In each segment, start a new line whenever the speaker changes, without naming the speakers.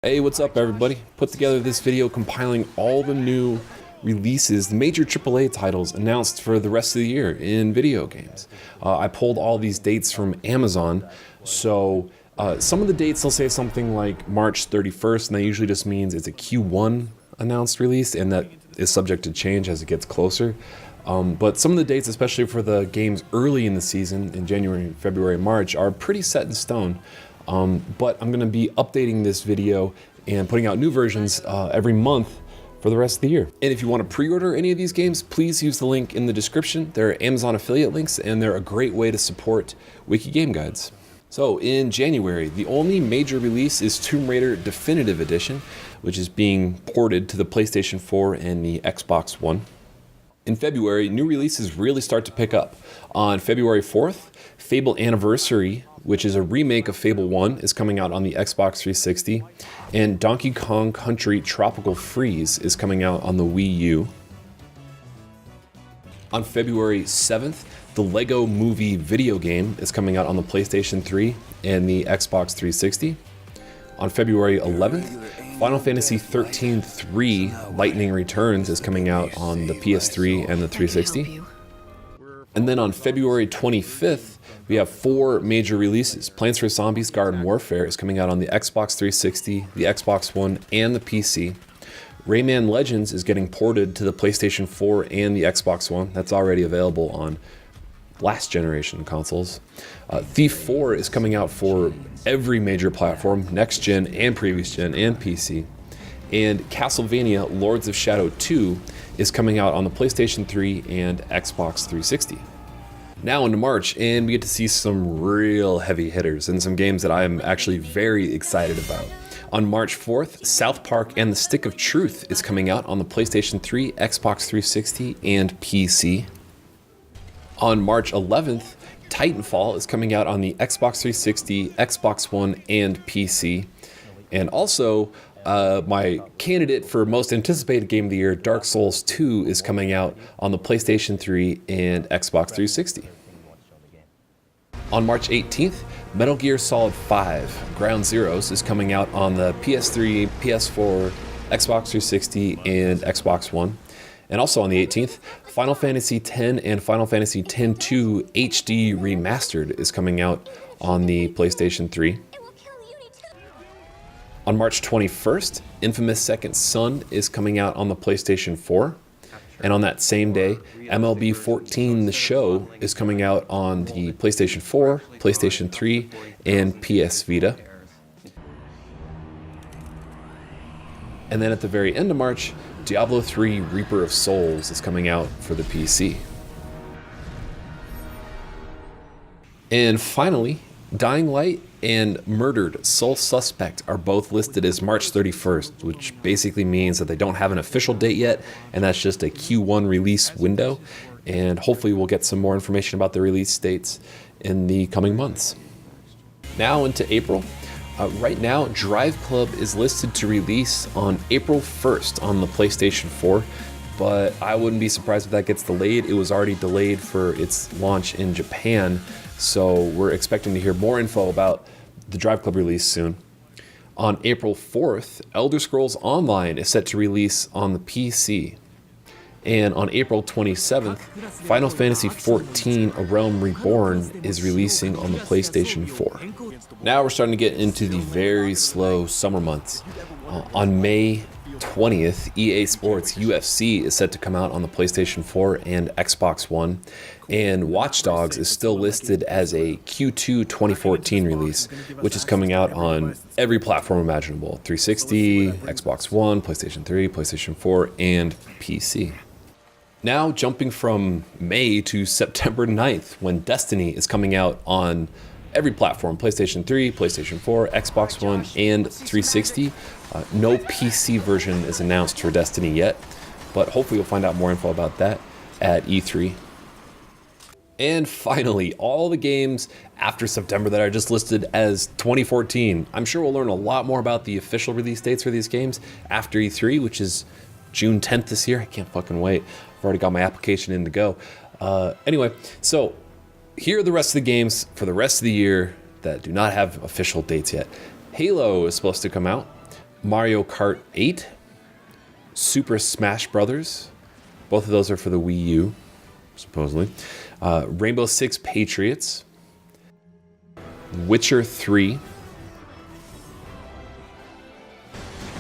Hey, what's up everybody? Put together this video compiling all the new releases, the major AAA titles announced for the rest of the year in video games. I pulled all these dates from Amazon, so some of the dates they'll say something like March 31st, and that usually just means it's a Q1 announced release, and that is subject to change as it gets closer. But some of the dates, especially for the games early in the season, in January, February, March, are pretty set in stone. But I'm going to be updating this video and putting out new versions every month for the rest of the year. And if you want to pre-order any of these games, please use the link in the description. They're Amazon affiliate links, and they're a great way to support Wiki Game Guides. So in January, the only major release is Tomb Raider Definitive Edition, which is being ported to the PlayStation 4 and the Xbox One. In February, new releases really start to pick up. On February 4th, Fable Anniversary, which is a remake of Fable 1, is coming out on the Xbox 360, and Donkey Kong Country Tropical Freeze is coming out on the Wii U. On February 7th, the Lego Movie video game is coming out on the PlayStation 3 and the Xbox 360. On February 11th, Final Fantasy XIII 3 Lightning Returns is coming out on the PS3 and the 360. And then on February 25th, we have 4 major releases. Plants vs. Zombies Garden Warfare is coming out on the Xbox 360, the Xbox One, and the PC. Rayman Legends is getting ported to the PlayStation 4 and the Xbox One. That's already available on last generation consoles. Thief 4 is coming out for every major platform, next gen and previous gen and PC. And Castlevania Lords of Shadow 2 is coming out on the PlayStation 3 and Xbox 360. Now into March, and we get to see some real heavy hitters and some games that I'm actually very excited about. On March 4th, South Park and the Stick of Truth is coming out on the PlayStation 3, Xbox 360, and PC. On March 11th, Titanfall is coming out on the Xbox 360, Xbox One, and PC. And also, my candidate for most anticipated game of the year, Dark Souls 2, is coming out on the PlayStation 3 and Xbox 360. On March 18th, Metal Gear Solid 5 Ground Zeroes is coming out on the PS3, PS4, Xbox 360, and Xbox One. And also on the 18th, Final Fantasy X and Final Fantasy X-2 HD Remastered is coming out on the PlayStation 3. On March 21st, Infamous Second Son is coming out on the PlayStation 4. And on that same day, MLB 14 The Show is coming out on the PlayStation 4, PlayStation 3, and PS Vita. And then at the very end of March, Diablo 3 Reaper of Souls is coming out for the PC. And finally, Dying Light and Murdered Soul Suspect are both listed as March 31st, which basically means that they don't have an official date yet, and that's just a Q1 release window. And hopefully we'll get some more information about the release dates in the coming months. Now into April. Right now, Drive Club is listed to release on April 1st on the PlayStation 4, but I wouldn't be surprised if that gets delayed. It was already delayed for its launch in Japan, so we're expecting to hear more info about the Drive Club release soon. On April 4th, Elder Scrolls Online is set to release on the PC. And on April 27th, Final Fantasy XIV A Realm Reborn is releasing on the PlayStation 4. Now we're starting to get into the very slow summer months. On May 20th, EA Sports UFC is set to come out on the PlayStation 4 and Xbox One. And Watch Dogs is still listed as a Q2 2014 release, which is coming out on every platform imaginable: 360, Xbox One, PlayStation 3, PlayStation 4, and PC. Now jumping from May to September 9th, when Destiny is coming out on every platform: PlayStation 3, PlayStation 4, Xbox One, and 360. No PC version is announced for Destiny yet, but hopefully we'll find out more info about that at E3. And finally, all the games after September that are just listed as 2014. I'm sure we'll learn a lot more about the official release dates for these games after E3, which is June 10th this year. I can't fucking wait. I've already got my application in to go. Anyway, so here are the rest of the games for the rest of the year that do not have official dates yet. Halo is supposed to come out. Mario Kart 8, Super Smash Brothers. Both of those are for the Wii U, supposedly. Rainbow Six Patriots, Witcher 3,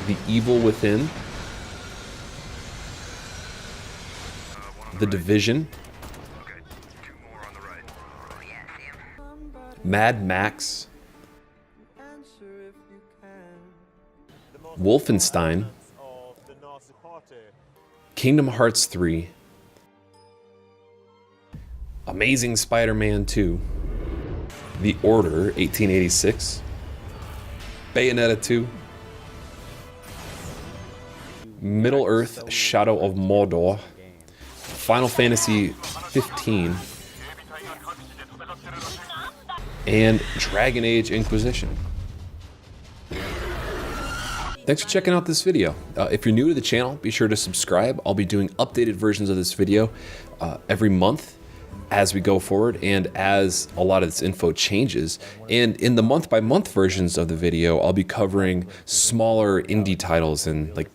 The Evil Within, The Division, Mad Max, Wolfenstein, Kingdom Hearts 3, Amazing Spider-Man 2, The Order 1886, Bayonetta 2, Middle-earth Shadow of Mordor, Final Fantasy 15, and Dragon Age Inquisition. Thanks for checking out this video. If you're new to the channel, be sure to subscribe. I'll be doing updated versions of this video every month as we go forward and as a lot of this info changes. And in the month-by-month versions of the video, I'll be covering smaller indie titles and like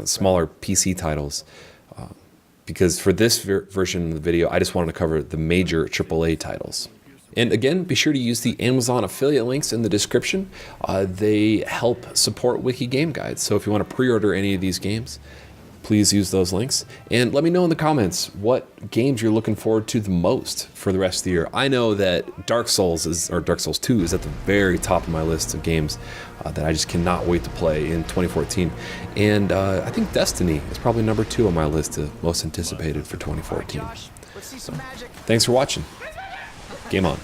smaller PC titles. Because for this version of the video, I just wanted to cover the major AAA titles. And again, be sure to use the Amazon affiliate links in the description. They help support Wiki Game Guides. So if you want to pre-order any of these games, please use those links. And let me know in the comments what games you're looking forward to the most for the rest of the year. I know that Dark Souls 2 is at the very top of my list of games that I just cannot wait to play in 2014. And I think Destiny is probably number 2 on my list of most anticipated for 2014. So, thanks for watching. Game on.